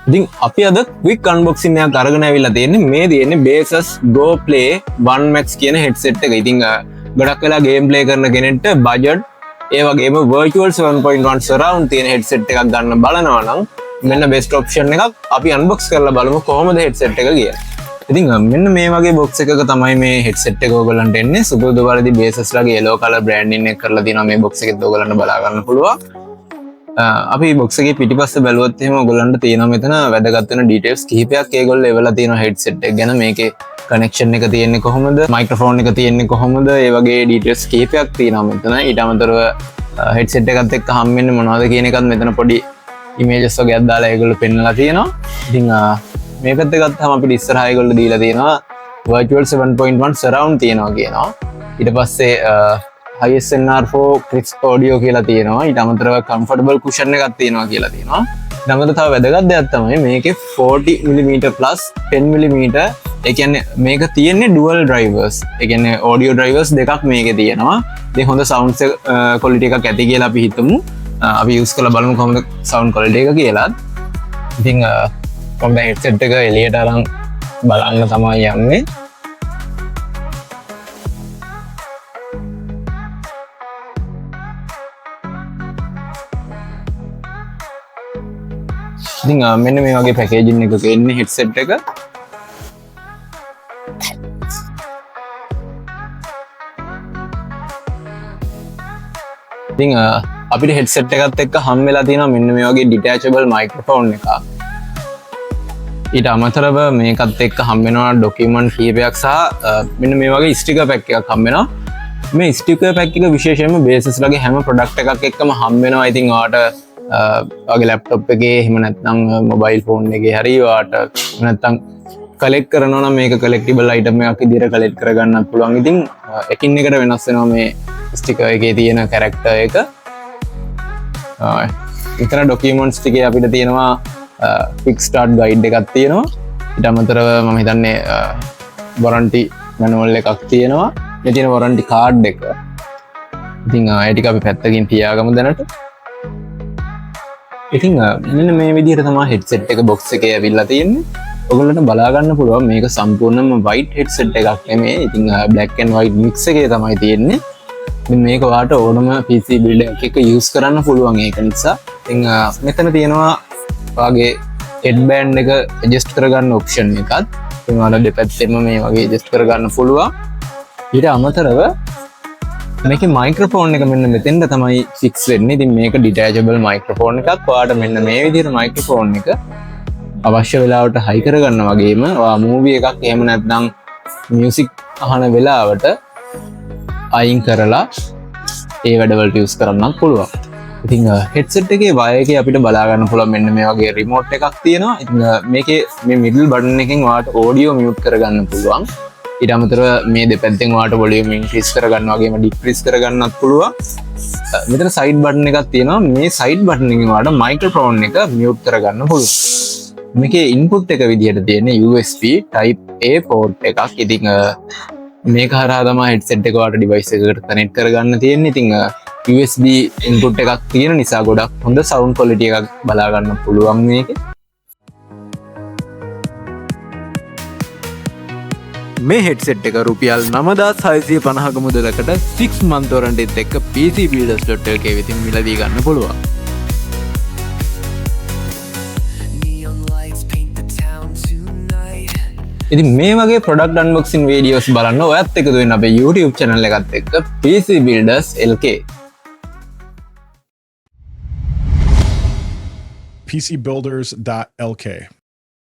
ඉතින් අපි අද quick unboxing එකක් අරගෙන ආවිල්ලා තියෙන්නේ මේ තියෙන්නේ Baseus Go Play 1 Max කියන headset එක. ඉතින් ගොඩක් වෙලා game play කරන කෙනෙක්ට budget ඒ වගේම virtual 7.1 surround තියෙන headset එකක් ගන්න බලනවා නම් මෙන්න best option එකක්. අපි unbox කරලා බලමු කොහොමද headset එක කියලා. ඉතින් මෙන්න මේ වගේ box එකක තමයි මේ headset එක ඔයගලන්ට එන්නේ. සුපුරුදු පරිදි Baseus ලගේ yellow color branding එක කරලා තියෙනවා මේ box එකෙත් ඔයගලන්ට බලා ගන්න පුළුවන්. අපි box එකේ පිටිපස්ස බැලුවොත් එහෙම ඔයගලන්ට තියෙනවා මෙතන වැදගත් වෙන details කිහිපයක් ඒගොල්ලෝ එවලා තියෙනවා headset එක ගැන. මේකේ connection එක තියෙන්නේ කොහොමද, microphone එක තියෙන්නේ කොහොමද, ඒ වගේ details කිහිපයක් තියෙනවා මෙතන. ඊට අමතරව headset එකත් එක්ක හම් වෙන්නේ මොනවද කියන එකත් මෙතන පොඩි images වගේක් දාලා ඒගොල්ලෝ පෙන්නලා තියෙනවා. ඉතින් මේ පැත්ත ගත්තාම අපිට ඉස්සරහා ඒගොල්ලෝ දීලා තියෙනවා virtual 7.1 surround තියෙනවා කියනවා. ඊට පස්සේ ISNR4 crisp audio කියලා තියෙනවා. ඊට අමතරව comfortable cushion එකක් තියෙනවා කියලා තියෙනවා. ඊට අමතරව තව වැදගත් දෙයක් තමයි මේකේ 40mm plus 10mm ඒ කියන්නේ මේක තියෙන්නේ dual drivers. ඒ කියන්නේ audio drivers දෙකක් මේකේ තියෙනවා. ඉතින් හොඳ sound quality එකක් ඇති කියලා අපි හිතමු. අපි use කරලා බලමු කොහොමද sound quality එක කියලා. ඉතින් මම headset එක එළියට අරන් බලන්න තමයි යන්නේ. ඉතින් මෙන්න මේ වගේ පැකේජින් එකක එන්නේ headset එක. ඉතින් අපිට headset එකත් එක්ක හම් වෙලා තියෙනවා මෙන්න මේ වගේ detachable microphone එකක්. ඊට අමතරව මේකත් එක්ක හම් වෙනවා document කීපයක් සහ මෙන්න මේ වගේ sticker pack එකක් හම් වෙනවා. මේ sticker pack එක විශේෂයෙන්ම Baseus ලගේ හැම product එකක් එක්කම හම් වෙනවා. ඉතින් ඔයාලට වගේ ලැප්ටොප් එකේ එහෙම නැත්නම් මොබයිල් ෆෝන් එකේ හරි ඔයාලට නැත්නම් කලෙක්ට් කරනවා නම් මේක collectible item එකක් විදිහට කලෙක්ට් කරගන්නත් පුළුවන්. ඉතින් එකින් එකට වෙනස් වෙනවා මේ ස්ටිකර් එකේ තියෙන character එක. ඉතන documents ටිකේ අපිට තියෙනවා quick start guide එකක් තියෙනවා. ඊට අමතරව මම හිතන්නේ warranty manual එකක් තියෙනවා. මේ තියෙන warranty card එක. ඉතින් ඒ ටික අපි පැත්තකින් තියාගමු දැනට. ඉතින් මෙන්න මේ විදිහට තමයි headset එක box එකේ ඇවිල්ලා තියෙන්නේ. ඔයගොල්ලන්ට බලා ගන්න පුළුවන් මේක සම්පූර්ණයෙන්ම white headset එකක් නෙමෙයි. ඉතින් black and white mix එකේ තමයි තියෙන්නේ. ඉතින් මේක ඔයාලට ඕනම PC build එකක use කරන්න පුළුවන් ඒක නිසා. ඉතින් මෙතන තියෙනවා ඔයාගේ headband එක adjust කරගන්න option එකක්. ඉතින් ඔයාලා දෙපැත්තෙම මේ වගේ adjust කරගන්න පුළුවන්. ඊට අමතරව මේකේ මයික්‍රොෆෝන් එක මෙන්න මෙතෙන්ද තමයි ෆික්ස් වෙන්නේ. ඉතින් මේක ඩිටැචබල් මයික්‍රොෆෝන් එකක්. ඔයාලට මෙන්න මේ විදිහට මයික්‍රොෆෝන් එක අවශ්‍ය වෙලාවට හයි කරගන්න වගේම ඔයා මූවි එකක් එහෙම නැත්නම් මියුසික් අහන වෙලාවට අයින් කරලා ඒ වැඩවලට යූස් කරන්නත් පුළුවන්. ඉතින් headset එකේ wire එකේ අපිට බලා ගන්න පුළුවන් මෙන්න මේ වගේ remote එකක් තියෙනවා. ඉතින් මේකේ මේ middle button එකෙන් ඔයාලට audio mute කරගන්න පුළුවන්. ඊට අමතරව මේ දෙපැත්තෙන් ඔයාලට volume increase කරගන්න වගේම decrease කරගන්නත් පුළුවන්. මෙතන side button එකක් තියෙනවා. මේ side button එකෙන් ඔයාලට microphone එක mute කරගන්න පුළුවන්. මේකේ input එක විදිහට තියෙන්නේ USB type A port එකක්. ඉතින් මේක හරහා තමයි headset එක ඔයාලට device එකකට connect කරගන්න තියෙන්නේ. ඉතින් USB input එකක් තියෙන නිසා ගොඩක් හොඳ sound quality එකක් බලා ගන්න පුළුවන් මේකේ. මේ headset එක රුපියල් 9650ක මුදලකට 6 month warranty එකත් එක්ක pcbuilders.lk වෙතින් මිලදී ගන්න පුළුවන්. ඉතින් මේ වගේ product unboxing videos බලන්න ඔයත් එකතු වෙන්න අපේ YouTube channel එකත් එක්ක PC Builders LK. pcbuilders.lk